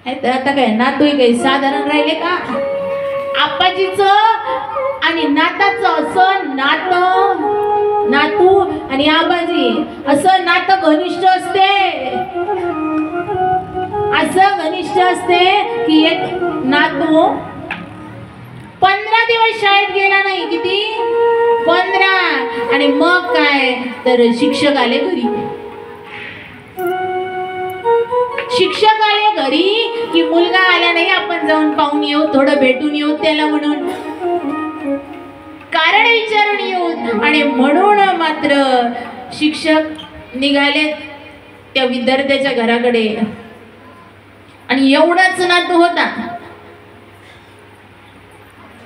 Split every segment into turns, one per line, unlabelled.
आता काय नातू काही साधारण राहिले का? आप्पाजीच आणि नाताचं असं नातू आणि आबाजी असं नातं घनिष्ठ असते, असं घनिष्ठ असते की एक नातू 15 दिवस शाळेत गेला नाही, किती 15, आणि मग काय तर शिक्षक आले घरी. शिक्षक आले घरी की मुलगा आला नाही, आपण जाऊन पाहून येऊ, थोडं भेटून येऊ त्याला म्हणून, कारण विचारून येऊ. आणि म्हणून मात्र शिक्षक निघाले त्या विद्यार्थ्याच्या घराकडे. आणि एवढाच नातू होता.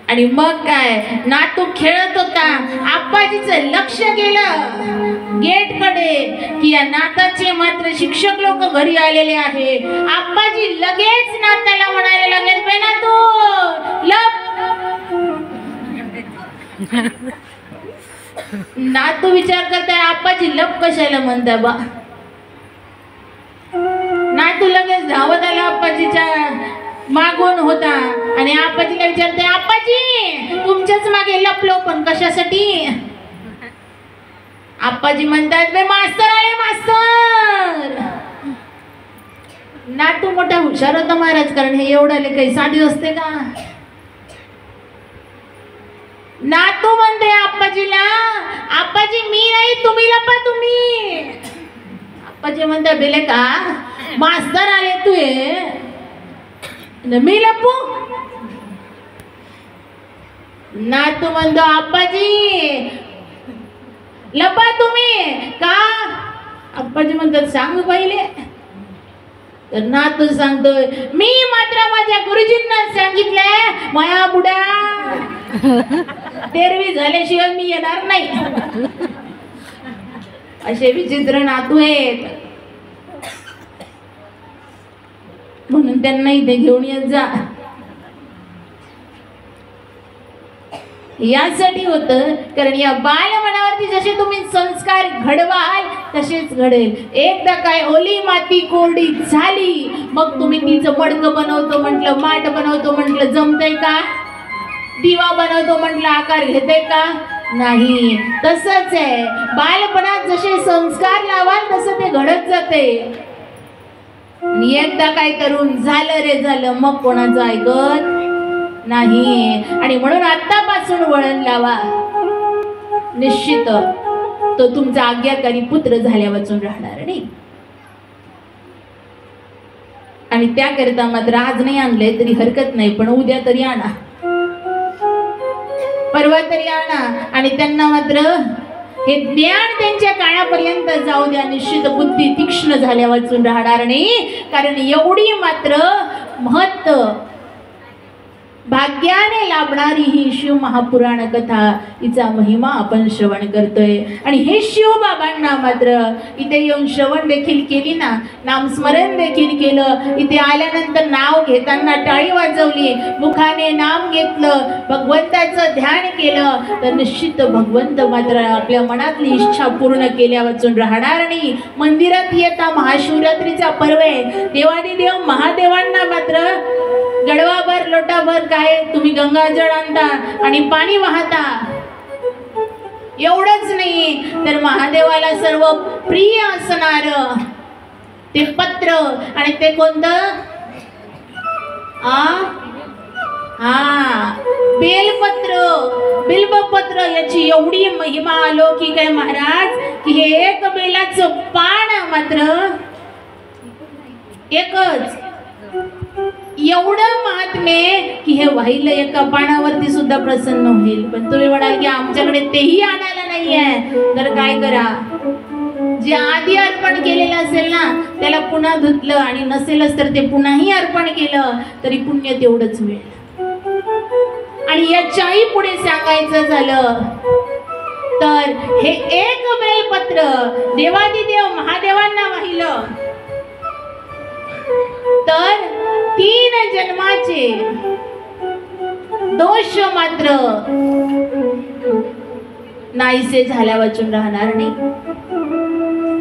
आणि मग काय नातू खेळत होता. आप्पाजीचं लक्ष गेलं गेट कडे की या नाताचे मात्र शिक्षक लोक घरी आलेले आहे. आप्पाजी लगेच नाताला म्हणायला लागले, बे नातू लप. नातू विचार करताय आप्पाजी लप कशाला म्हणता बा. नातू लगेच धावत आला आप्पाजीच्या मागून होता आणि आप्पाजीला विचारते, आप्पाजी तुमच्याच मागे लपलो, पण कशासाठी? आप्पाजी म्हणतात, बे मास्तर आले मास्तर. नातू मोठा हुशार होता महाराज, कारण हे एवढाले काही साधी असते का? नातू म्हणते आप्पाजीला, आप्पाजी मी नाही, तुम्ही लपा तुम्ही. आप्पाजी म्हणते, बेले का मास्तर आले तू मी लपू? नातू म्हणतो, आप्पाजी लपा तुम्ही का? आप्पाजी म्हणतात, सांग पहिले. तर नातू सांगतोय, मी मात्र माझ्या गुरुजींना सांगितलंय, माया बुडा 13वी झाल्याशिवाय मी येणार नाही. असे विचित्र नातू आहेत, म्हणून त्यांना इथे घेऊन येत जा. यासाठी होतं, कारण या बालमनावरती जसे तुम्ही संस्कार घडवाल तसेच घडेल. एकदा काय ओली माती कोरडी झाली, मग तुम्ही तिचं मडकं बनवतो म्हटलं, माठ बनवतो म्हटलं, जमतंय का? दिवा बनवतो म्हटलं, आकार घेतय का? नाही. तसंच आहे, बालपणात जसे संस्कार लावाल तसं ते घडत जाते. आणि एकदा काय करून झालं रे झालं, मग कोणाचं ऐकत नाही. आणि म्हणून आतापासून वळण लावा, निश्चित तो तुमचा आज्ञाकारी पुत्र झाल्या वाचून राहणार नाही. आणि त्याकरिता मात्र आज नाही आणले तरी हरकत नाही, पण उद्या तरी आणा, परवा तरी आणा. आणि त्यांना मात्र हे ज्ञान त्यांच्या कानापर्यंत जाऊ द्या. निश्चित बुद्धी तीक्ष्ण झाल्या वाचून राहणार नाही, कारण एवढी मात्र महत्व भाग्याने लाभणारी ही शिव महापुराण कथा, हिचा महिमा आपण श्रवण करतोय. आणि हे शिवबाबांना मात्र इथे येऊन श्रवण देखील केली ना, नामस्मरण देखील केलं. इथे आल्यानंतर नाव घेताना टाळी वाजवली, मुखाने नाम घेतलं, भगवंताचं ध्यान केलं, तर निश्चित भगवंत मात्र आपल्या मनातली इच्छा पूर्ण केल्या वाचून राहणार नाही. मंदिरात येता महाशिवरात्रीचा पर्व आहे, देवादिदेव महादेवांना मात्र गडवाभर लोटाभर काय तुम्ही गंगाजळ आणता आणि पाणी वाहता. एवढंच नाही तर महादेवाला सर्व प्रिय असणार ते पत्र, आणि ते कोणतं? बेलपत्र, बिल्बपत्र. याची एवढी महिमा अलौकिक आहे महाराज की हे एक बेलाचं पान मात्र एकच, एवढं महात्म्य की हे वाहिलं एका पानावरती सुद्धा प्रसन्न होईल. पण तुम्ही म्हणाल की आमच्याकडे तेही आणायला नाहीये, तर काय करा, जे आधी अर्पण केलेलं असेल ना त्याला पुन्हा धुतलं, आणि नसेलच तर ते पुन्हाही अर्पण केलं तरी पुण्य तेवढंच मिळेल. आणि याच्याही पुढे सांगायचं झालं तर हे एक बेलपत्र देवादिदेव महादेवांना वाहिलं तर 3 जन्माचे दोष मात्र नाहीसे झाल्या वाचून राहणार नाही.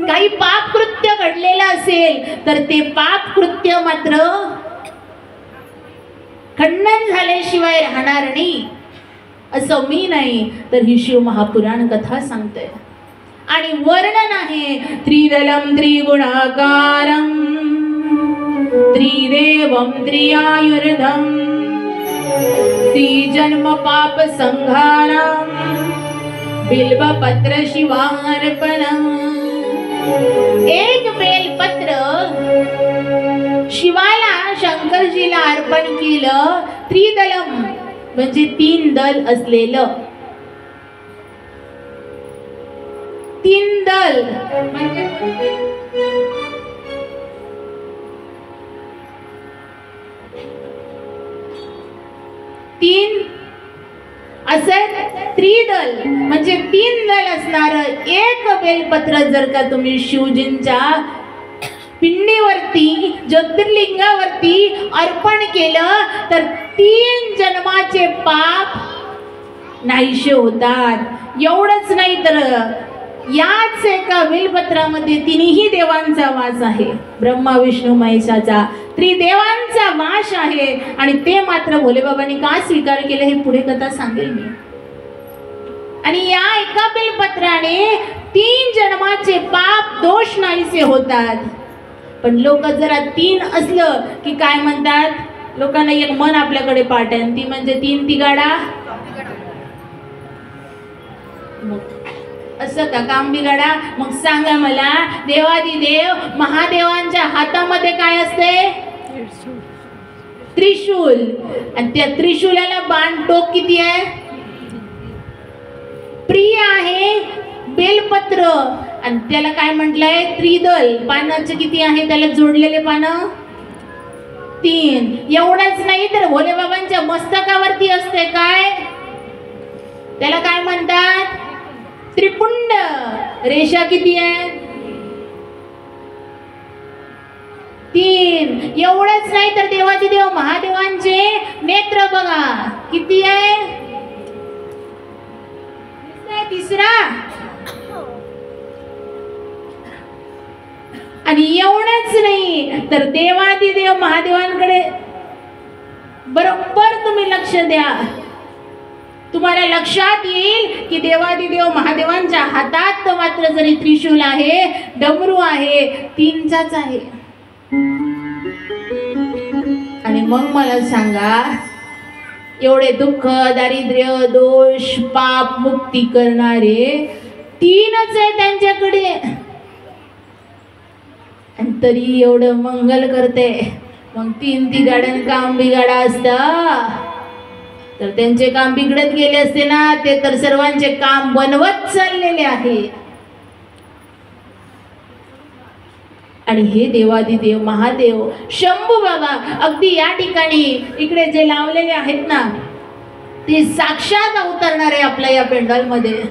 काही पाप कृत्य घडलेलं असेल तर ते पाप कृत्य मात्र खंडन झाल्याशिवाय राहणार नाही असं मी नाही तर ही शिव महापुराण कथा सांगते. आणि वर्णन आहे त्रिदलम त्रिगुणाकारम त्रिदेवम त्रियायुर्धम त्रिजन्म पाप संहारम बिल्वपत्र शिवार्पणम. एक बेलपत्र शिवाला शंकरजीला अर्पण केलं. त्रिदलम म्हणजे 3 दल असलेलं. 3 दल म्हणजे 3 असं त्रिदल म्हणजे 3 दल असणार एक बेलपत्र जर का तुम्ही शिवजींच्या पिंडीवरती ज्योतिर्लिंगावरती अर्पण केलं तर 3 जन्माचे पाप नाहीशे होतात. एवढंच नाही तर याच एका बेलपत्रामध्ये 3ही देवांचा वास आहे. ब्रह्मा विष्णू महेशाचा त्रिदेवांचा वास आहे. आणि ते मात्र भोलेबाबांनी का स्वीकार केले हे पुढे कथा सांगेल मी. आणि या एका बेलपत्राने 3 जन्माचे पाप दोष नाहीसे होतात. पण लोक जरा 3 असलं की काय म्हणतात, लोकांना एक मन आपल्याकडे पाठ आहे ती म्हणजे 3 तिगाडा. असं का काम बिगाडा. मग सांगा मला, देवादिदेव महादेवांच्या हातामध्ये काय असते? त्रिशूल. आणि त्या त्रिशूलाला बाण टोक किती आहे? प्रिय आहे बेलपत्र. आणि त्याला काय म्हटलंय? त्रिदल. पानाचे किती आहे त्याला जोडलेले पानं? 3. एवढंच नाही तर भोलेबाबांच्या मस्तकावरती असते काय? त्याला काय म्हणतात? त्रिपुंड. रेषा किती आहे? 3. एवढंच नाही तर देवादिदेव महादेवांचे नेत्र बघा किती आहे? 3. आणि एवढंच नाही तर देवादिदेव महादेवांकडे बरोबर तुम्ही लक्ष द्या. तुम्हाला लक्षात येईल की देवादिदेव महादेवांच्या हातात मात्र जरी त्रिशूल आहे, डमरू आहे, 3चाच आहे. आणि मग मला सांगा, एवढे दुःख दारिद्र्य दोष पाप मुक्ती करणारे 3च आहे त्यांच्याकडे. आणि तरी एवढं मंगल करते. मग 3 तिगाडन काम बिगाडा असता तर त्यांचे काम बिघडत गेले असते ना. ते तर सर्वांचे काम बनवत चाललेले आहे. आणि हे देवादिदेव महादेव शंभू बाबा अगदी या ठिकाणी इकडे जे लावलेले आहेत ना ते साक्षात अवतरणार आहे आपल्या या पेंडॉलमध्ये.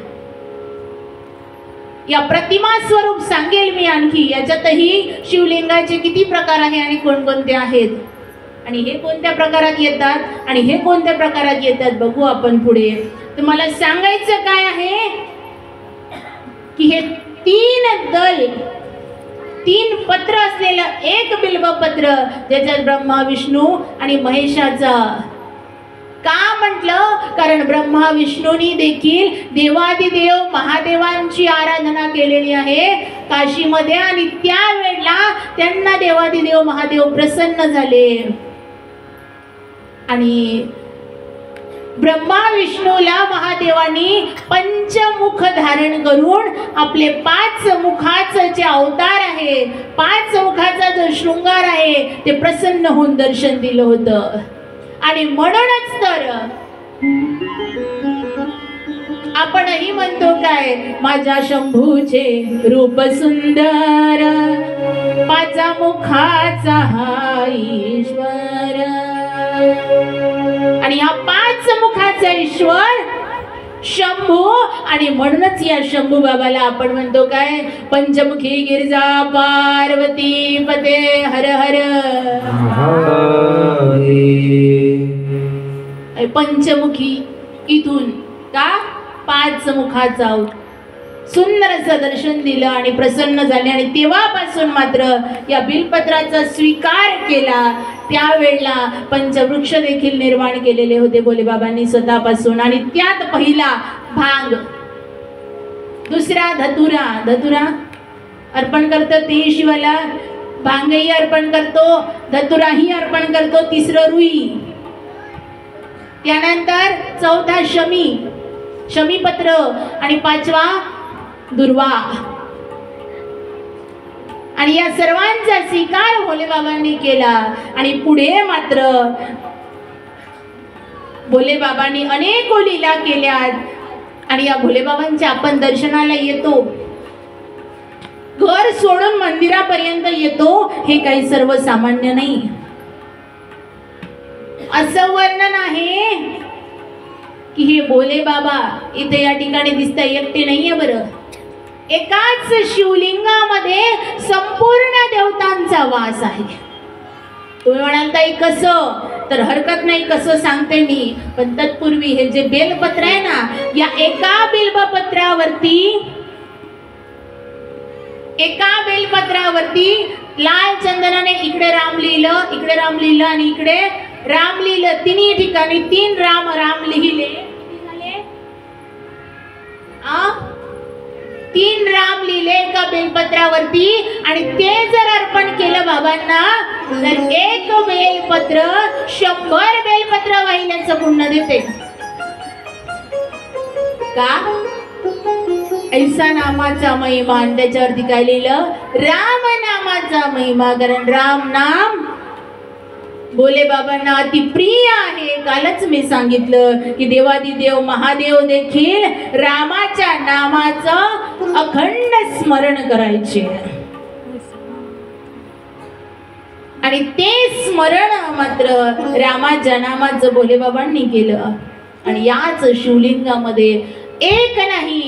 या प्रतिमा स्वरूप सांगेल मी आणखी. याच्यातही शिवलिंगाचे किती प्रकार आहे आणि कोणकोणते आहेत आणि हे कोणत्या प्रकारात येतात आणि हे कोणत्या प्रकारात येतात बघू आपण पुढे. तर मला सांगायचं काय आहे की हे 3 दल 3 पत्र असलेलं एक बिल्वपत्र ज्याच्यात ब्रह्मा विष्णू आणि महेशाचा. का म्हटलं? कारण ब्रह्मा विष्णूंनी देखील देवादिदेव महादेवांची आराधना केलेली आहे काशीमध्ये. आणि त्यावेळेला त्यांना देवादिदेव महादेव प्रसन्न झाले. आणि ब्रह्मा विष्णूला महादेवांनी पंचमुख धारण करून आपले 5 मुखाचं जे अवतार आहे, 5 मुखाचा जो शृंगार आहे ते प्रसन्न होऊन दर्शन दिलं होतं. आणि म्हणूनच तर आपणही म्हणतो काय, माझ्या शंभूचे रूप सुंदर 5 मुखाचा हा ईश्वर. आणि हा 5 मुखाचा ईश्वर शंभू. आणि म्हणूनच या शंभू बाबाला आपण म्हणतो काय, पंचमुखी गिरिजा पार्वती पते हर हर. पंचमुखी इथून का 5 मुखाचा सुंदर असं दर्शन दिलं आणि प्रसन्न झाले आणि तेव्हापासून मात्र या बिलपत्राचा स्वीकार केला. त्यावेळेला पंचवृक्ष देखील निर्माण केलेले होते भोलेबाबांनी स्वतःपासून आणि त्यात पहिला भांग, दुसरा धतुरा, धतुरा अर्पण करतो ते शिवाला, भांगही अर्पण करतो, धतुराही अर्पण करतो, तिसरं रुई, त्यानंतर चौथा शमी, शमीपत्र आणि पाचवा दुर्वा. आणि या सर्वांचा स्वीकार भोलेबाबांनी केला आणि पुढे मात्र भोलेबाबांनी अनेक लीला केल्यात आणि या भोलेबाबांच्या आपण दर्शनाला येतो, घर सोडून मंदिरापर्यंत येतो, हे काही सर्वसामान्य नाही. असं वर्णन आहे की हे भोलेबाबा इथे या ठिकाणी दिसताय, एकटे नाहीये बरं. एकाच शिवलिंगामध्ये संपूर्ण देवतांचा वास आहे. तुम्ही म्हणाल ताई कसं, तर हरकत नाही कसं सांगते मी, पण तत्पूर्वी हे जे बेलपत्र आहे ना, या एका बेलपत्रावरती लाल चंदनाने इकडे राम लिहिलं, इकडे राम लिहिलं आणि इकडे राम लिहिलं. तिन्ही ठिकाणी 3 राम लिहिले. 3 राम लिहिले एका बेलपत्रावरती आणि ते जर अर्पण केलं बाबांना तर एक बेलपत्र 100 बेलपत्र वाहिल्याचं पुण्य देते. का? ऐसा नामाचा महिमा. आणि त्याच्यावरती काय लिहिलं? राम नामाचा महिमा. कारण राम नाम भोलेबाबांना अति प्रिय आहे. कालच मी सांगितलं की देवादिदेव महादेव देखील रामाच्या नामाचं अखंड स्मरण करायचे आणि ते स्मरण मात्र रामाच्या नामाचं भोलेबाबांनी केलं. आणि याच शिवलिंगामध्ये एक नाही,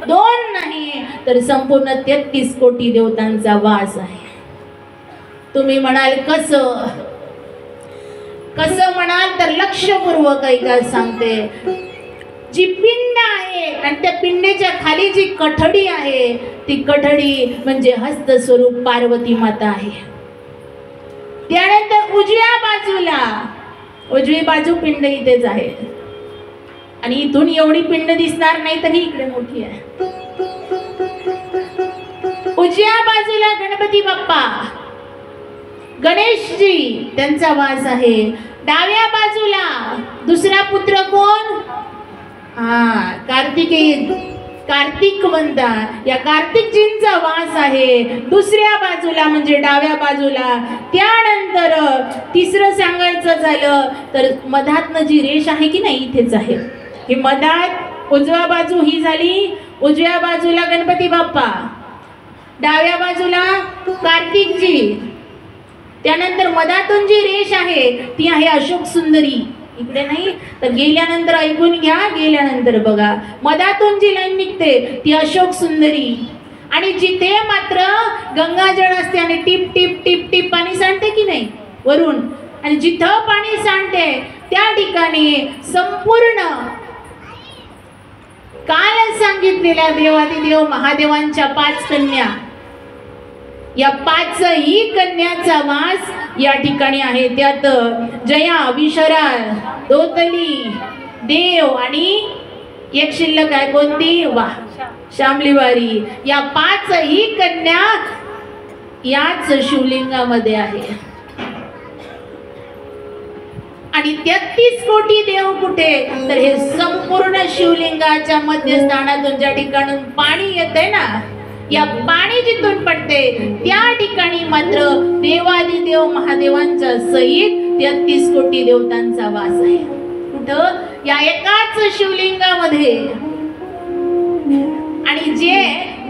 2 नाही, तर संपूर्ण 33 कोटी देवतांचा वास आहे. तुम्ही म्हणाल कसं म्हणाल तर लक्षपूर्वक ऐका सांगते. जी पिंड आहे आणि त्या पिंडेच्या खाली जी कठडी आहे, ती कठडी म्हणजे हस्त स्वरूप पार्वती माता आहे. त्यानंतर उजवी बाजू पिंड इथेच आहे आणि इथून एवढी पिंड दिसणार नाही तरी इकडे मोठी आहे. उजव्या बाजूला गणपती बाप्पा, गणेशजी त्यांचा वास आहे. डाव्या बाजूला दुसरा पुत्र कोण? कार्तिक म्हणता, या कार्तिकजींचा वास आहे दुसऱ्या बाजूला म्हणजे डाव्या बाजूला. त्यानंतर तिसरं सांगायचं झालं तर मधातनं जी रेष आहे की नाही इथेच आहे. ही मधात उजव्या बाजू ही झाली, उजव्या बाजूला गणपती बाप्पा, डाव्या बाजूला कार्तिकजी. त्यानंतर मधातून जी रेष आहे ती आहे अशोक सुंदरी. इकडे नाही तर गेल्यानंतर ऐकून घ्या, गेल्यानंतर बघा. मधातून जी लाईन निघते ती अशोक सुंदरी आणि जिथे मात्र गंगाजळ असते आणि टिप टिप टिप टिप पाणी सांडते की नाही वरून, आणि जिथं पाणी सांडते त्या ठिकाणी संपूर्ण काल सांगितलेल्या देवादिदेव महादेवांच्या 5 कन्या, या 5ही कन्याचा वास या ठिकाणी आहे. त्यात जया, विशरा, दोतली, देव आणि एक शिल्लक आहे कोणती? वा, शामलीवारी. या 5ही कन्या याच शिवलिंगामध्ये आहे. आणि 33 कोटी देव कुठे? तर हे संपूर्ण शिवलिंगाच्या मध्यस्थानातून ज्या ठिकाणून पाणी येते ना, या पाणी जिथून पडते त्या ठिकाणी मात्र देवादिदेव महादेवांच्या सहित 33 कोटी देवतांचा वास आहे. कुठं? या एकाच शिवलिंगामध्ये. आणि जे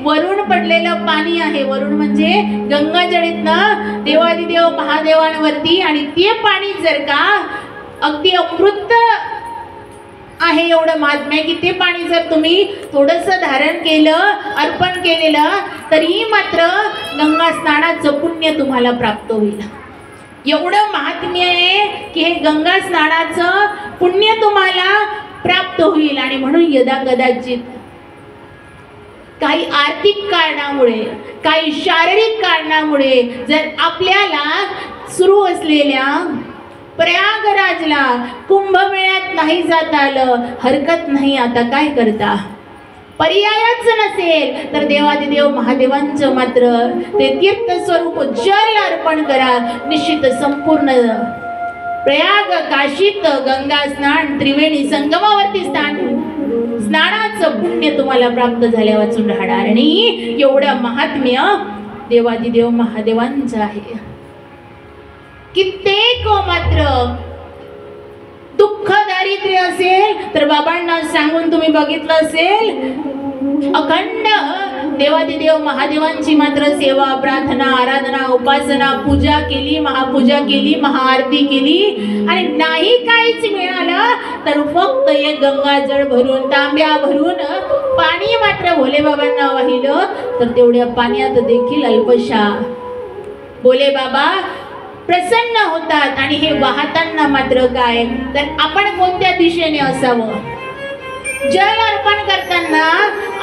वरून पडलेलं पाणी आहे, वरून म्हणजे गंगाजळीतनं देवादिदेव महादेवांवरती, आणि ते पाणी जर का अगदी अमृत आहे एवढं महात्म्य की ते पाणी जर तुम्ही थोडंसं धारण केलं, अर्पण केलेलं, तरी मात्र गंगा स्नानाचं पुण्य तुम्हाला प्राप्त होईल. एवढं महात्म्य आहे की हे गंगा स्नानाचं पुण्य तुम्हाला प्राप्त होईल. आणि म्हणून यदा कदाचित काही आर्थिक कारणामुळे, काही शारीरिक कारणामुळे जर आपल्याला सुरू असलेल्या प्रयागराजला कुंभमेळ्यात नाही जाता आलं, हरकत नाही. आता काय करता? पर्यायच नसेल तर देवादिदेव महादेवांचं मात्र ते तीर्थ स्वरूप जल अर्पण करा. निश्चित संपूर्ण प्रयाग काशीत गंगा स्नान, त्रिवेणी संगमावरती स्नानाचं पुण्य तुम्हाला प्राप्त झाल्या वाचून राहणार. आणि एवढं महात्म्य देवादिदेव महादेवांचं आहे. कित्येक मात्र दुःख दारिद्र्य असेल तर बाबांना सांगून तुम्ही बघितलं असेल, अखंड देवादिदेव महादेवांची मात्र सेवा, प्रार्थना, आराधना, उपासना, पूजा केली, महापूजा केली, महाआरती केली आणि नाही काहीच मिळालं तर फक्त एक गंगाजळ भरून, तांब्या भरून पाणी मात्र भोले बाबांना वाहिलं तर तेवढ्या पाण्यात देखील अल्पशा भोले बाबा प्रसन्न होतात. आणि हे वाहताना मात्र काय तर आपण कोणत्या दिशेने असावं? जल अर्पण करताना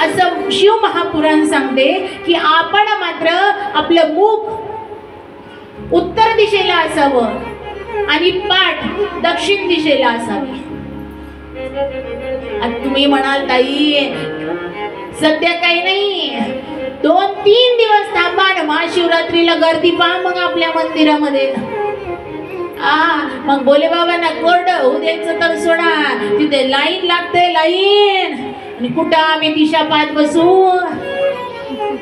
असं शिव महापुराण सांगते की आपण मात्र आपलं मुख उत्तर दिशेला असावं आणि पाठ दक्षिण दिशेला असावी. आता तुम्ही म्हणाल ताई सध्या काही नाही, 2-3 दिवस थांबा ना, महाशिवरात्रीला गर्दी पहा मग आपल्या मंदिरामध्ये. मग भोले बाबांना कोरड होऊ द्यायचं तर सोडा, तिथे लाईन लागते, लाईन. आणि कुठं आम्ही दिशा पाहत बसू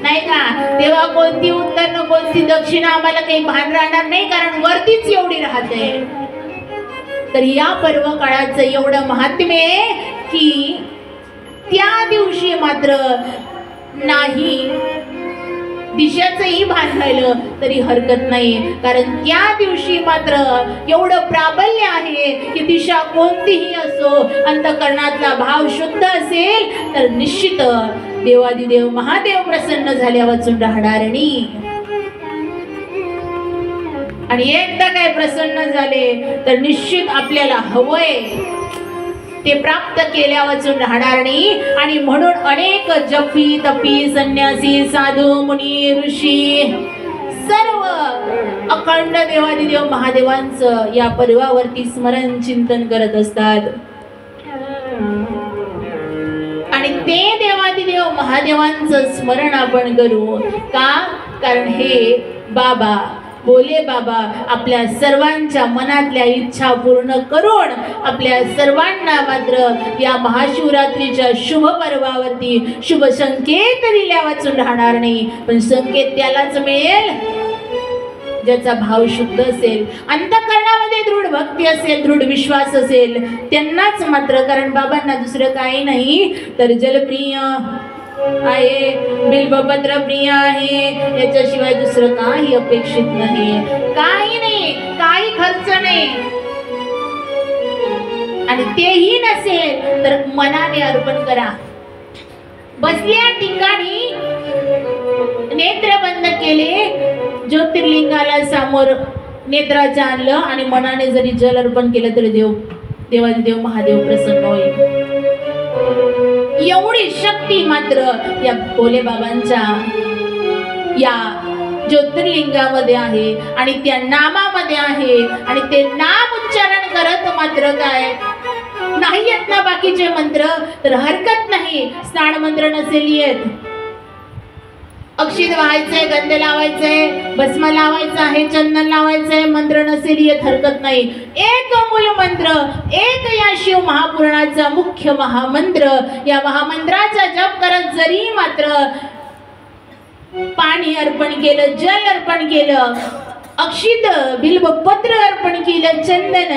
नाही का? तेव्हा कोणती उत्तर न कोणती दक्षिण आम्हाला काही भान राहणार नाही, कारण गर्दीच एवढी राहते. तर या पर्व काळाचं एवढं महात्म्य आहे की त्या दिवशी मात्र नाही दिशेचंही भान राहिलं तरी हरकत नाही, कारण त्या दिवशी मात्र एवढं प्राबल्य आहे की दिशा कोणतीही असो, अंतःकरणातला भाव शुद्ध असेल तर निश्चित देवादिदेव महादेव प्रसन्न झाल्या वाचून राहणार नाही. आणि एकदा काय प्रसन्न झाले तर निश्चित आपल्याला हवंय ते प्राप्त केल्या वाचून राहणार नाही. आणि म्हणून अनेक जपी तपी संन्यासी साधू मुनी ऋषी सर्व अखंड देवादिदेव महादेवांचं या पर्वावरती स्मरण चिंतन करत असतात. आणि ते देवादिदेव महादेवांचं स्मरण आपण करू का? कारण हे बाबा भोले बाबा आपल्या सर्वांच्या मनातल्या इच्छा पूर्ण करून आपल्या सर्वांना मात्र या महाशिवरात्रीच्या शुभ पर्वावरती शुभ संकेत दिल्या वाचून राहणार नाही. पण संकेत त्यालाच मिळेल ज्याचा भाव शुद्ध असेल, अंतःकरणामध्ये दृढ भक्ती असेल, दृढ विश्वास असेल त्यांनाच मात्र. कारण बाबांना दुसरं काही नाही तर जलप्रिय आहे, बिल्वपत्र प्रिय आहे, याच्याशिवाय दुसरं काही अपेक्षित नाही, काही नाही, काही खर्च नाही. आणि तेही नसेल तर मनाने अर्पण करा. बसल्या ठिकाणी नेत्र बंद केले, ज्योतिर्लिंगाला समोर नेत्राच्या आणलं आणि मनाने जरी जल अर्पण केलं तरी देवादिदेव महादेव प्रसन्न होईल. एवढी शक्ती मात्र या भोले बाबांच्या या ज्योतिर्लिंगामध्ये आहे आणि त्या नामामध्ये आहे. आणि ते नाम उच्चारण करत मात्र काय नाही येत ना बाकीचे मंत्र तर हरकत नाही. स्नान मंत्र नसेल येत, अक्षित व्हायचंय, गंध लावायचंय, भस्म लावायचं आहे, चंदन लावायचंय, मंत्र नसेल येत हरकत नाही. एक मूल मंत्र, एक या शिव महापुराणाचा मुख्य महामंत्र, या महामंत्राचा जप करत जरी मात्र पाणी अर्पण केलं, जल अर्पण केलं, अक्षित बिल्वपत्र अर्पण केलं, चंदन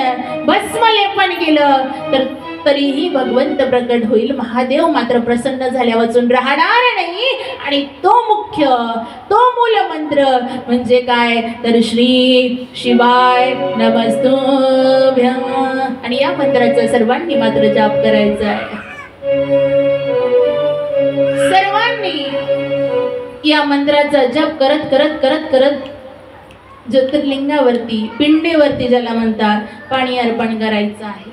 भस्म लेपन केलं तर तरीही भगवंत प्रकट होईल. महादेव मात्र प्रसन्न झाल्या वाचून राहणार नाही. आणि तो मुख्य, तो मूल मंत्र म्हणजे काय तर श्री शिवाय नमस्तुभ्यं. आणि या मंत्राचा सर्वांनी मात्र जाप करायचा आहे. सर्वांनी या मंत्राचा जप करत करत करत करत ज्योतिर्लिंगावरती, पिंडेवरती ज्याला म्हणतात, पाणी अर्पण करायचं आहे.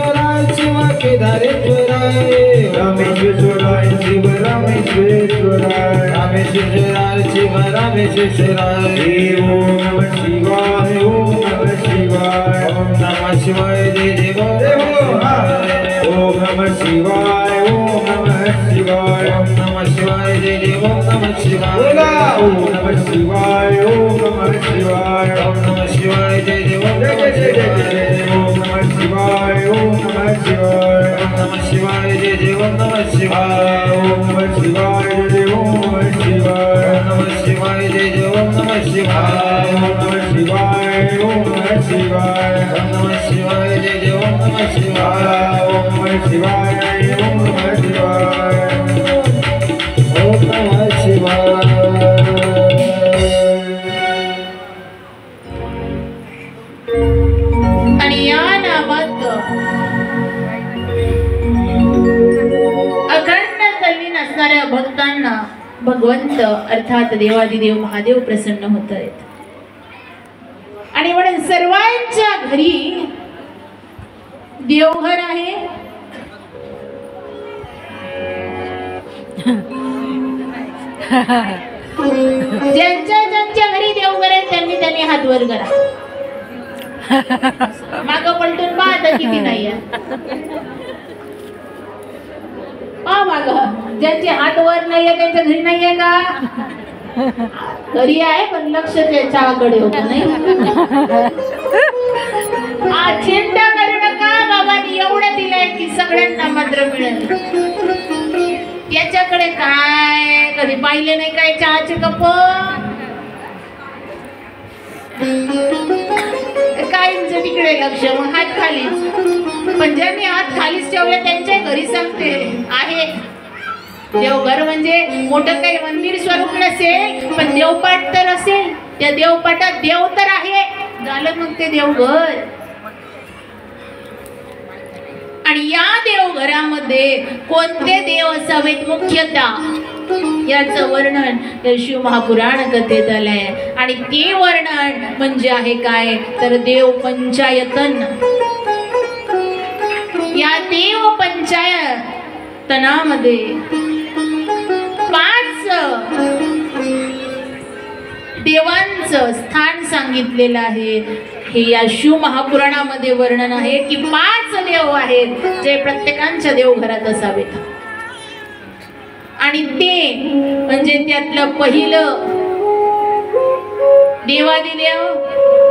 रामेश्वराय शिव केदारेश्वराय रामेश्वराय शिव रामेश्वराय रामेश्वराय शिव रामेश्वराय ओम नमः शिवाय ओम नमः शिवाय ओम नमः शिवाय जय देव ओम नमः शिवाय ओम नमः शिवाय ओम नमः शिवाय जय देव ओम नमः शिवाय ओम नमः शिवाय ओम नमः शिवाय ओम नमः शिवाय जय देव ओम नमः शिवाय ओम नमः शिवाय ओम नमः शिवाय जय देव ओम नमः शिवाय ओम नमः शिवाय जय देव ओम नमः शिवाय ओम नमः शिवाय जय देव ओम नमः शिवाय ओम नमः शिवाय ओम नमः शिवाय ओम नमः शिवाय जय देव ओम नमः शिवाय ओम नमः शिवाय ओम नमः शिवाय ओम नमः शिवाय।
आणि या नावात अखंड तल्लीन असणाऱ्या भक्तांना भगवंत अर्थात देवादिदेव महादेव प्रसन्न होत आहेत आणि म्हणून सर्वांच्या घरी देवघर आहे. ज्यांच्या घरी देवघर आहे त्यांनी हात वर करा. माग पलटून पाहता किती नाही माग ज्यांचे हात वर नाहीये त्यांच्या घरी नाहीये का? घरी आहे पण लक्ष त्याच्याकडे होत नाही. चिंता करू नका, बाबांनी एवढं दिलंय की सगळ्यांना मात्र मिळेल. याच्याकडे काय कधी पाहिले नाही काय चहाचे कप काहींचं तिकडे लक्ष मग हात खालीच. पण ज्यांनी हात खालीच ठेवले त्यांच्या घरी सांगते आहे देवघर. म्हणजे मोठं काही मंदिर स्वरूप नसेल पण देवपाट तर असेल. त्या देवपाटात देव तर आहे, झालं मग ते देवघर. आणि या देवघरामध्ये कोणते देव असावेत मुख्यतः याचं वर्णन या शिव महापुराण कथेत आलंय. आणि ते वर्णन म्हणजे आहे काय तर देव पंचायतन. या देव पंचायतनामध्ये 5 देवांचं स्थान सांगितलेलं आहे. हे या शिव महापुराणामध्ये वर्णन आहे की 5 देव आहेत जे प्रत्येकांच्या देवघरात असावेत. आणि ते म्हणजे त्यातलं पहिलं देवादिदेव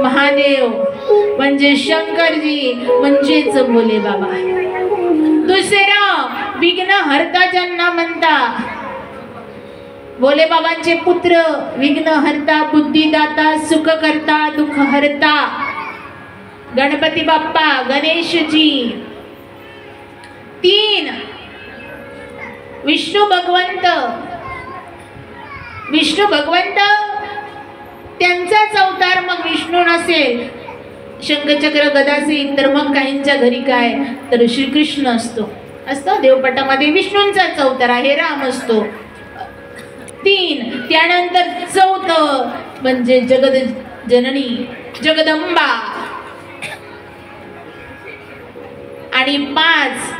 महादेव म्हणजे शंकरजी म्हणजेच भोले बाबा. दुसरं विघ्न हरता ज्यांना म्हणता भोले बाबांचे पुत्र विघ्न हरता बुद्धिदाता सुख करता दुःख हरता गणपती बाप्पा गणेशजी. 3 विष्णू भगवंत त्यांचाच अवतार मग विष्णू नसेल शंखचक्र गदा असेल तर मग काहींच्या घरी काय तर श्रीकृष्ण असतो देवपटामध्ये विष्णूंचाच अवतार आहे राम असतो. 3 त्यानंतर 4 म्हणजे जगद जननी जगदंबा. आणि 5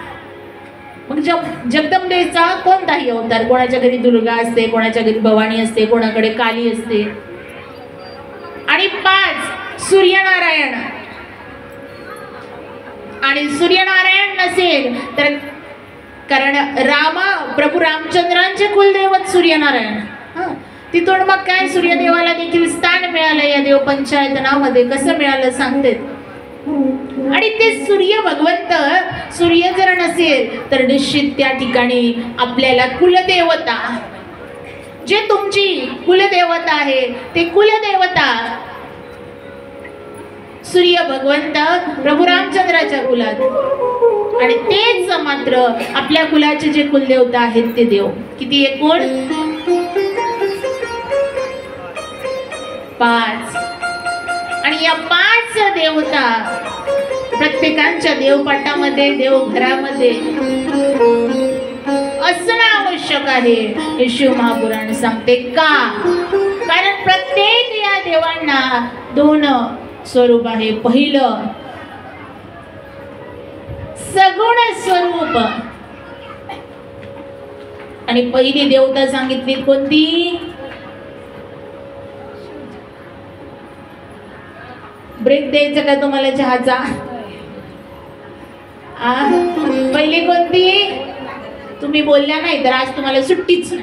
मग जगदंबेचा कोणताही अवतार. कोणाच्या घरी दुर्गा असते, कोणाच्या घरी भवानी असते, कोणाकडे काली असते. आणि 5 सूर्यनारायण. आणि सूर्यनारायण नसेल तर कारण प्रभू रामचंद्रांचे कुलदैवत सूर्यनारायण. तिथून मग काय सूर्यदेवाला देखील स्थान मिळालं या देव पंचायतनामध्ये. कसं मिळालं सांगते. आणि ते सूर्य भगवंत सूर्य जर नसेल तर निश्चित त्या ठिकाणी आपल्याला कुलदेवता जे तुमची कुलदेवता आहे ते कुलदेवता सूर्य भगवंत प्रभू रामचंद्राच्या कुलात. आणि तेच मात्र आपल्या कुलाचे जे कुलदेवता आहेत ते देव किती एकूण 5. आणि या 5 देवता प्रत्येकांच्या देवपाटामध्ये देवघरामध्ये असणं आवश्यक आहे हे शिव महापुराण सांगते. का कारण प्रत्येक या देवांना 2 स्वरूप आहे. पहिलं सगुण स्वरूप. आणि पहिली देवता सांगितली कोणती? ब्रेक द्यायचा का तुम्हाला चहाचा? पहिली कोणती? तुम्ही बोलल्या नाही तर आज तुम्हाला सुट्टीच.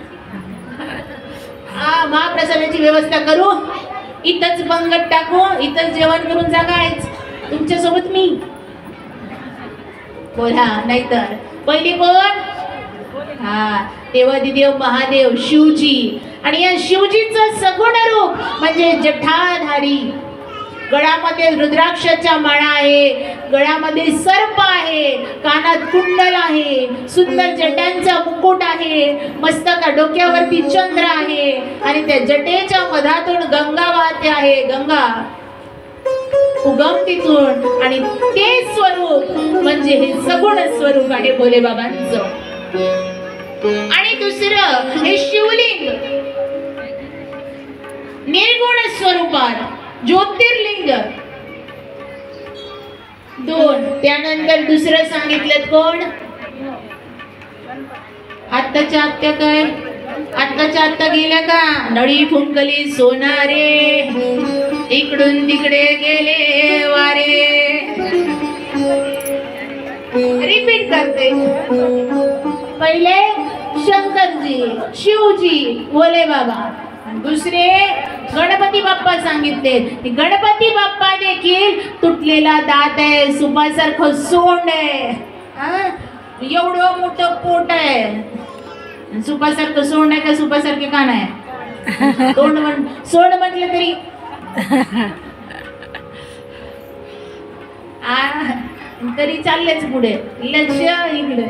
महाप्रसादाची व्यवस्था करू, इथंच पंगत टाकू, इथंच जेवण करून जागायच तुमच्या सोबत मी. बोला नाहीतर पहिली कोण? देवादिदेव महादेव शिवजी. आणि या शिवजीचं सगुण रूप म्हणजे जटाधारी. गळ्यामध्ये रुद्राक्षाच्या माळा आहे, गळ्यामध्ये सर्प आहे, कानात कुंडल आहे, सुंदर जटांचा मुकुट आहे, मस्तका डोक्यावरती चंद्र आहे आणि त्या जटेच्या मधातून गंगा वाहते आहे. गंगा उगम तिथून. आणि ते स्वरूप म्हणजे हे सगुण स्वरूप आहे भोले बाबांचं. आणि दुसरं हे शिवलिंग निर्गुण स्वरूपात ज्योतिर्लिंग 2. त्यानंतर दुसरं सांगितलं कोण? आत्ताच्या आत्या काय? आत्ताच्या आत्ता गेल्या का? नळी फुंकली सोनारे, इकडून तिकडे गेले वारे. रिपीट करते. पहिले शंकरजी, शिवजी, भोले बाबा. दुसरे गणपती बाप्पा सांगितले. गणपती बाप्पा देखील तुटलेला दात आहे, सुपासारखं सोंड आहे, एवढं मोठं पोट आहे. सुपासारखं सोंड आहे का सुपासारखे कान आहे? तोंड सोंड म्हटलं तरी तरी चाललेच पुढे. लक्ष इकडे.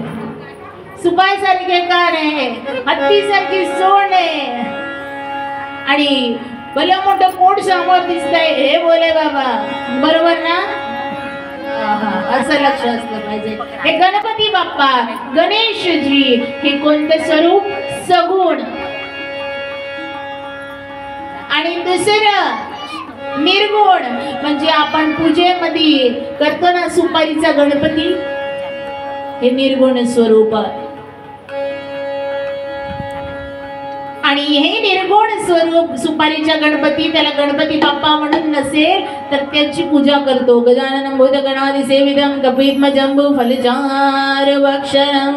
सुपासारखे कान आहे, हत्तीसारखी सोंड आहे आणि भलं मोठं पोट समोर दिसतंय. हे भोले बाबा, बरोबर ना? असं लक्ष असलं पाहिजे. हे गणपती बाप्पा, गणेशजी हे कोणतं स्वरूप? सगुण. आणि दुसरं निर्गुण म्हणजे आपण पूजेमध्ये करतो ना सुपारीचा गणपती, हे निर्गुण स्वरूप. आणि हे निर्गुण स्वरूप सुपारीच्या गणपती, त्याला गणपती बाप्पा म्हणून नसेल तर त्याची पूजा करतो. गजाननं भूतगणादि सेवितं कपित्मजम्बू फलचारुभक्षणं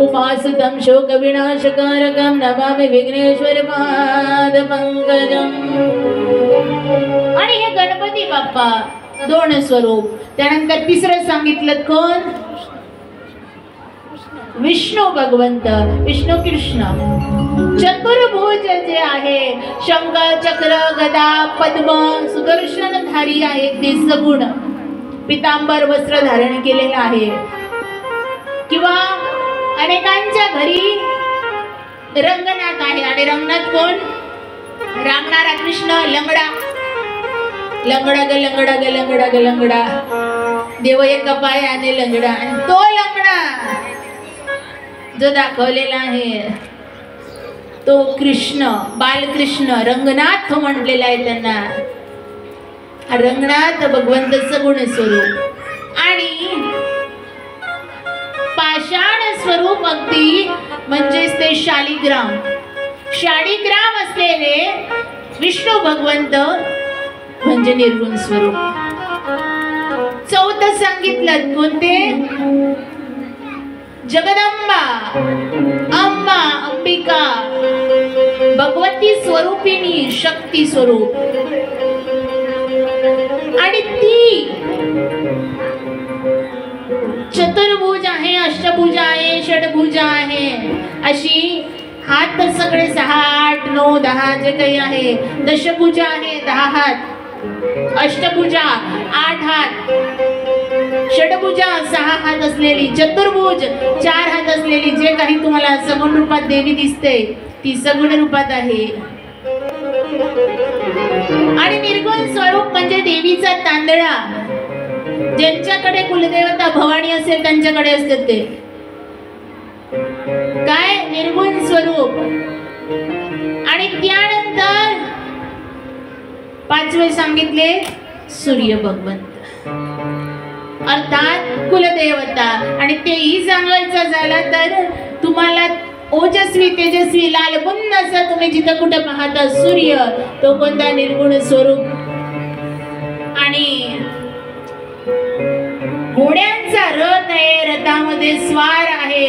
उपासितं शोकविनाशकारकं नमामि विघ्नेश्वर पादपङ्कजम्. आणि हे गणपती बाप्पा 2 स्वरूप. त्यानंतर तिसरं सांगितलं कोण? विष्णू भगवंत, विष्णू कृष्ण. चतुर्भुज जे आहे, शंख चक्र गदा पद्म सुदर्शनधारी आहे, ते सगुण. पितांबर वस्त्र धारण केलेलं आहे. किंवा अनेकांच्या घरी रंगनाथ आहे आणि रंगनाथ कोण? रांगणारा कृष्ण. लंगडा लंगडा ग लंगडा ग लंगडा ग लंगडा, देव एका पायाने लंगडा. आणि तो लंगडा जो दाखवलेला आहे तो कृष्ण, बालकृष्ण, रंगनाथ म्हटलेला आहे त्यांना. रंगनाथ भगवंत सगुण स्वरूप. आणि पाषाण स्वरूप अगदी म्हणजेच ते शालिग्राम. शालिग्राम असलेले विष्णू भगवंत म्हणजे निर्गुण स्वरूप. 4थं सांगितलं कोणते? जगदंबा, अंबा, अंबिका, भगवती स्वरूपिणी, शक्ती स्वरूप. आणि ती चतुर्भुज आहे, अष्टभुजा आहे, षडभुजा आहे. अशी हात सगळे 6, 8, 9, 10 जे काही आहे. दशभुजा आहे, 10 हात. अष्टभुजा 8 हात. षडभुजा 6 हात असलेली. चतुर्भुज 4 हात असलेली जे काही तुम्हाला सगुण रूपात देवी दिसते ती सगुण रूपात आहे. आणि निर्गुण स्वरूप म्हणजे देवीचा तांदळा. ज्यांच्याकडे कुलदेवता भवानी असेल त्यांच्याकडे असते ते काय? निर्गुण स्वरूप. आणि त्यानंतर 5वे सांगितले सूर्य भगवंत. अर्थात कुलदेवता. आणि तेही सांगायचं झालं तर तुम्हाला ओजस्वी तेजस्वी लालबुंद असं तुम्ही जिथं कुठं पाहता सूर्य, तो कोणता निर्गुण स्वरूप. आणि घोड्यांचा रथ आहे, रथामध्ये स्वार आहे,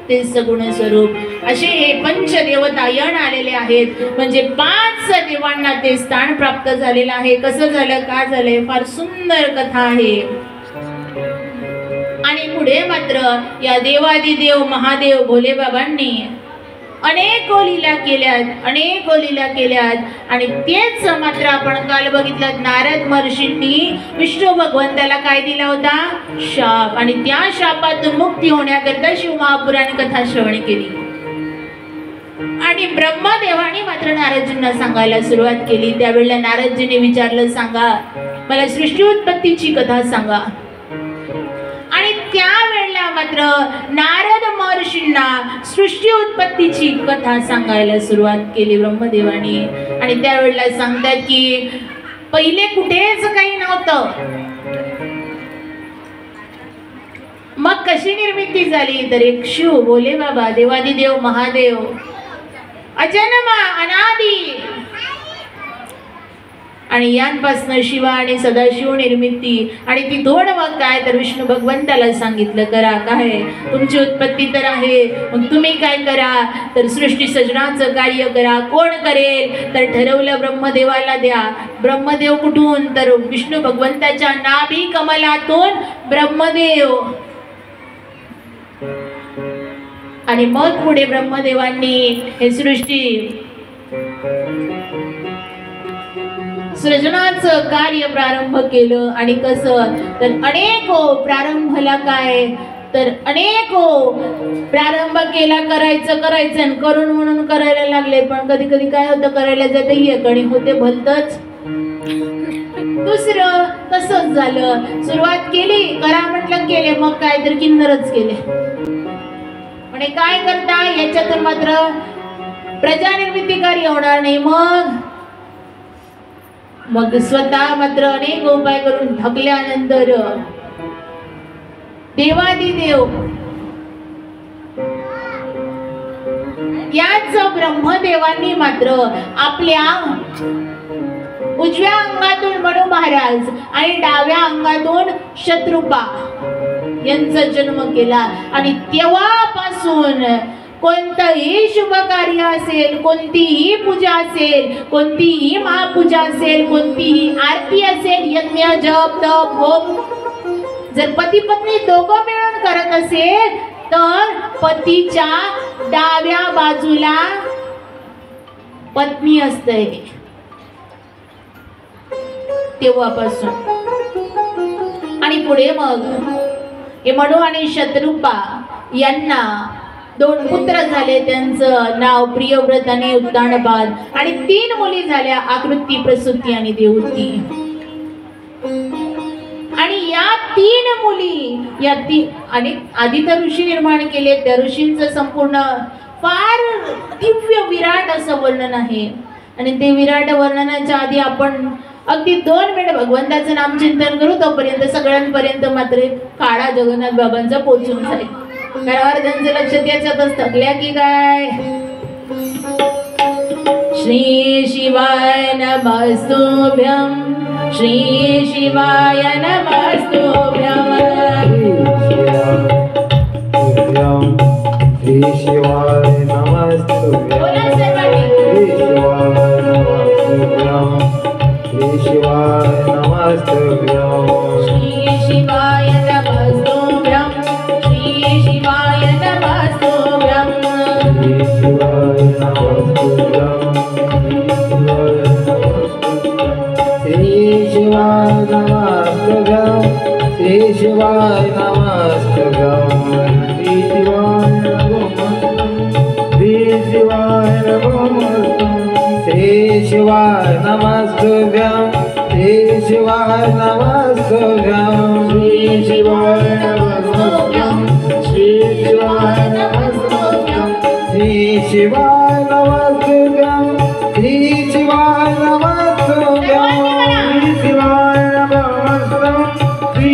ते सगुण स्वरूप. असे हे पंचदेवतायन आलेले आहेत. म्हणजे 5 देवांना ते स्थान प्राप्त झालेलं आहे. कसं झालं, का झालंय, फार सुंदर कथा आहे. आणि पुढे मात्र या देवादिदेव महादेव भोले बाबांनी अनेक लीला केल्यात. आणि तेच मात्र आपण काल बघितलं, नारद महर्षींनी विष्णू भगवंताला काय दिला होता, शाप. आणि त्या शापातून मुक्ती होण्याकरता शिवमहापुराण कथा श्रवण केली. आणि ब्रह्मदेवाने मात्र नारदजींना सांगायला सुरुवात केली. त्यावेळेला नारदजींनी विचारलं, सांगा मला सृष्टी उत्पत्तीची कथा सांगा. आणि त्यावेळेला मात्र नारद महर्षींना सृष्टी उत्पत्तीची कथा सांगायला सुरुवात केली ब्रह्मदेवानी. आणि त्यावेळेला सांगतात की पहिले कुठेच काही नव्हतं, मग कशी निर्मिती झाली, तर एक शिव भोले बाबा देवादिदेव महादेव अजन्मा अनादी. आणि यांपासून शिवा आणि सदाशिव निर्मिती. आणि ती थोड मग काय, तर विष्णू भगवंताला सांगितलं, करा काय, तुमची उत्पत्ती तर आहे, मग तुम्ही काय करा, तर सृष्टी सृजनाचं कार्य करा. कोण करेल, तर ठरवलं ब्रह्मदेवाला द्या. ब्रह्मदेव कुठून, तर विष्णू भगवंताच्या नाभी कमलातून ब्रह्मदेव. आणि मग पुढे ब्रह्मदेवांनी हे सृष्टी सृजनाचं कार्य प्रारंभ केलं. आणि कसं, तर अनेको प्रारंभला काय, तर अनेको प्रारंभ केला, करायचं आणि करून म्हणून करायला लागले. पण कधी कधी काय होतं, करायला जाते एक आणि होते भलतच दुसरं. तसंच झालं, सुरुवात केली, करा म्हटलं केले, मग काय तर किन्नरच केले. म्हणजे काय करता, याच्यातून मात्र प्रजा निर्मिती कार्य होणार नाही. मग स्वतः मात्र अनेक उपाय करून थकल्यानंतर देवादिदेव याच ब्रह्मदेवांनी मात्र आपल्या उजव्या अंगातून मनु महाराज आणि डाव्या अंगातून शत्रुपा यांचा जन्म केला. आणि तेव्हापासून कोणतंही शुभ कार्य असेल, कोणतीही पूजा असेल, कोणतीही महापूजा असेल, कोणतीही आरती असेल, यज्ञ जप तप होम, जर पती पत्नी दोघं मिळून करत असेल तर पतीच्या डाव्या बाजूला पत्नी असते. तेव्हापासून आणि पुढे मग हे मनु आणि शत्रुपा यांना 2 पुत्र झाले. त्यांचं नाव प्रियव्रत आणि उत्तानपाद. आणि 3 मुली झाल्या, आकृती, प्रसूती आणि देवती. आणि या 3 मुली, या 3 आणि आधी तर ऋषी निर्माण केले. त्या ऋषींचं संपूर्ण फार दिव्य विराट असं वर्णन आहे. आणि ते विराट वर्णनाच्या आधी आपण अगदी 2 मिनिट भगवंताचं नामचिंतन करू. तोपर्यंत सगळ्यांपर्यंत मात्र काळा जगन्नाथ बाबांचा पोचून जाईल. घरावर त्यांचं लक्ष त्याच्यातच थकल्या की काय. श्री शिवाय नमस्तुभ्यं, श्री शिवाय नमस्तुभ्यं,
श्री शिवाय नमस्तुभ्यं, श्री शिवाय नमस्तुभ्यं, श्री शिवाय नमस्तुभ्यं,
श्री शिवाय नमस्तुभ्यं, श्री शिवाय नमस्तुभ्यं,
श्री शिवाय नमस्तुभ्यं, श्री शिवाय नमस्तुभ्यं, श्री शिवाय नमस्तुभ्यं, श्री शिवाय नमस्तुभ्यं, श्री शिवाय नमस्तुभ्यं, श्री शिवाय नमस्तुभ्यं, श्री शिवाय नमस्तुभ्यं, श्री शिवाय नमस्तुभ्यं, श्री शिवाय नमस्तुभ्यं, श्री शिवाय नमस्तुभ्यं, श्री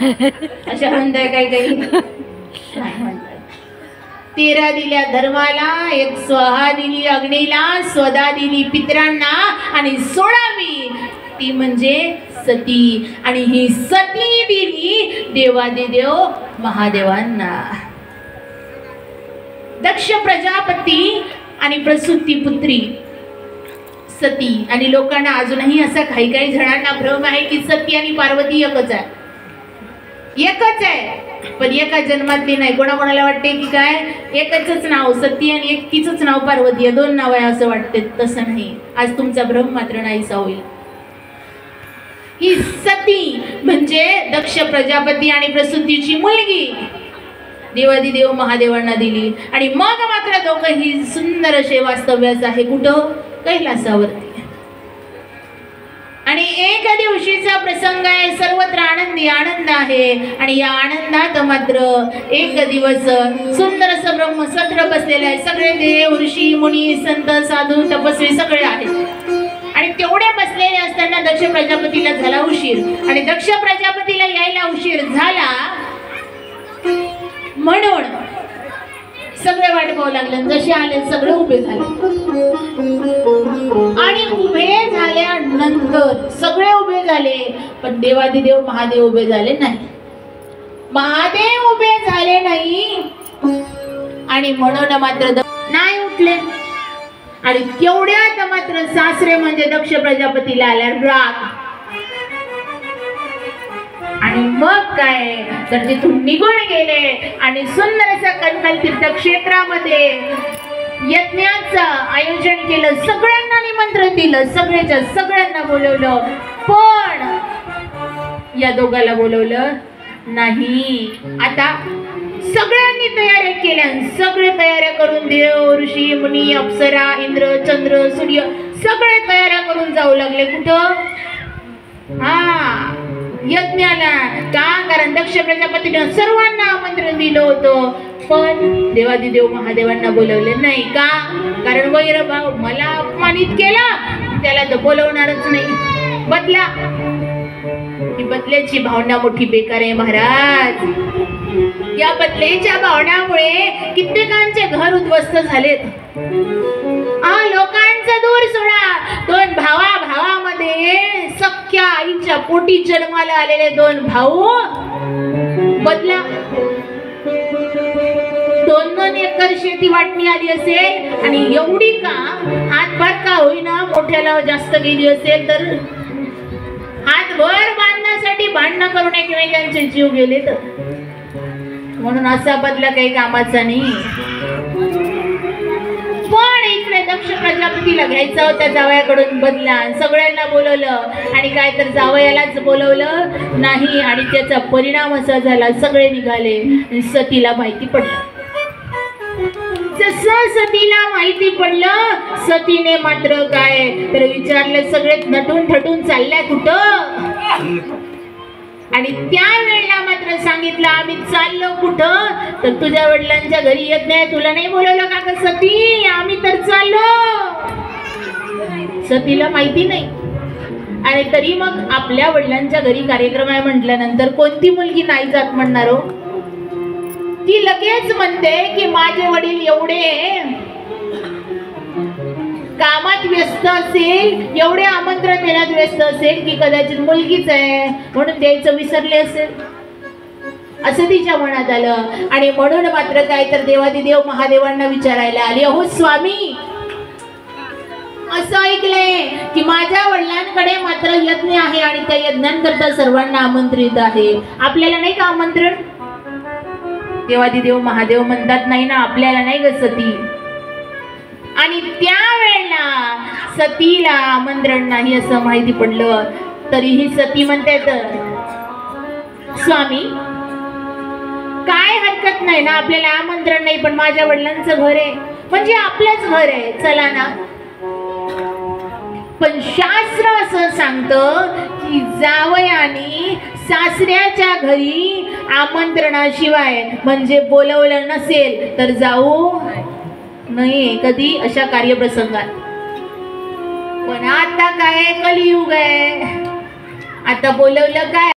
अशा म्हणताय काही नाही म्हणताय. 13 दिल्या धर्माला, 1 स्वहा दिली अग्नीला, स्वदा दिली पितरांना आणि 16वी ती म्हणजे सती. आणि ही सती दिली देवादिदेव महादेवांना. दक्ष प्रजापती आणि प्रसूती पुत्री सती. आणि लोकांना अजूनही असा काही जणांना भ्रम आहे की सती आणि पार्वती एकच आहे. पण एका जन्मातली नाही. कोणाकोणाला वाटते की काय एकच नाव सती आणि एकटीच नाव पार्वती आहे, 2 नाव आहे असं वाटते. तसं नाही. आज तुमचा भ्रम मात्र नाहीसा होईल. ही सती म्हणजे दक्ष प्रजापती आणि प्रसूतीची मुलगी देवादिदेव महादेवांना दिली. आणि मग मात्र दोघंही सुंदर असे वास्तव्यास आहे. कुठं? कैलासावरती. आणि एक दिवशीचा प्रसंग आहे. सर्वत्र आनंदी आनंद आहे. आणि या आनंदात मात्र एक दिवस सुंदर असं ब्रह्मसत्र बसलेलं आहे. सगळे देव ऋषी मुनी संत साधू तपस्वी सगळे आहेत. आणि तेवढे बसलेले असताना दक्ष प्रजापतीला झाला उशीर. आणि दक्ष प्रजापतीला यायला उशीर झाला म्हणून सगळे वाट पाहू लागले. जसे आले सगळे उभे झाले. आणि उभे झाल्यानंतर सगळे उभे झाले पण देवादिदेव महादेव उभे झाले नाही. महादेव उभे झाले नाही आणि म्हणून मात्र नाही उठले. आणि तेवढ्यात मात्र सासरे म्हणजे दक्ष प्रजापतीला आल्या राग. आणि मग काय तर तिथून निघून गेले आणि सुंदर असं कणकल तीर्थ क्षेत्रामध्ये यज्ञाचं आयोजन केलं. सगळ्यांना निमंत्रण दिलं. सगळ्यांना बोलवलं. पण या दोघाला बोलवलं नाही. आता सगळ्यांनी तयाऱ्या केल्या. सगळे तयाऱ्या करून देव ऋषी मुनी अप्सरा इंद्र चंद्र सूर्य सगळे तयाऱ्या करून जाऊ लागले. कुठं? यज्ञाला. का? कारण दक्ष प्रजापतीने सर्वांना आमंत्रण दिलं होतं पण देवादिदेव महादेवांना बोलवले नाही. का? कारण वैरभाव मला अपमानित केला त्याला तर बोलवणारच नाही. बदला. ही बदल्याची भावना मोठी बेकार आहे महाराज. या बदलेच्या भावनामुळे कित्येकांचे घर उद्ध्वस्त झालेत. लोकांचं दूर सोडा. 2 भावामध्ये सख्या आईच्या पोटी जन्माला आलेले 2 भाऊ बदला. 2 एकर शेती वाटणी आली असेल आणि एवढी का हातभार का होईना मोठ्याला जास्त गेली असेल तर हातभर बांधण्यासाठी भांडणं करून एकमेकांचे जीव गेले तर म्हणून असा बदला काही कामाचा नाही. पण इकडे दक्ष प्रजापतीला घ्यायचा होता जावयाकडून बदला. सगळ्यांना बोलवलं आणि काय तर जावयालाच बोलवलं नाही. आणि त्याचा परिणाम असा झाला सगळे निघाले आणि सतीला माहिती पडलं. जसं सतीला माहिती पडलं सतीने मात्र काय तर विचारलं सगळे नटून थटून चालल्या कुठं. आणि त्यावेळेला मात्र सांगितलं आम्ही चाललो कुठं तर तुझ्या वडिलांच्या घरी यज्ञ आहे. तुला नाही बोलवलं का ग सती? आम्ही तर चाललो. सतीला माहिती नाही. आणि तरी मग आपल्या वडिलांच्या घरी कार्यक्रम आहे म्हटल्यानंतर कोणती मुलगी नाही जात म्हणणार हो? ती लगेच म्हणते की माझे वडील एवढे कामात व्यस्त असेल एवढे आमंत्रण देण्यात व्यस्त असेल की कदाचित मुलगीच आहे म्हणून द्यायचं विसरले असेल असं तिच्या मनात आलं. आणि म्हणून मात्र काय तर देवादिदेव महादेवांना विचारायला आली. अहो स्वामी असं ऐकलंय की माझ्या वडिलांकडे मात्र यज्ञ आहे आणि त्या यज्ञांकरता सर्वांना आमंत्रित आहे. आपल्याला नाही का आमंत्रण? देवादिदेव महादेव म्हणतात नाही ना आपल्याला नाही ग सती. आणि त्यावेळेला सतीला आमंत्रण नाही असं माहिती पडलं तरीही सती म्हणते तर स्वामी काय हरकत नाही ना आपल्याला आमंत्रण नाही पण माझ्या वडिलांचं घर आहे म्हणजे आपलंच घर आहे चला ना. पण शास्त्र असं सांगतं की जावयाने सासऱ्याच्या घरी आमंत्रणाशिवाय म्हणजे बोलवलं नसेल तर जाऊ नाही कधी अशा कार्यप्रसंगात. पण आता काय कलियुग आहे. आता बोलवलं काय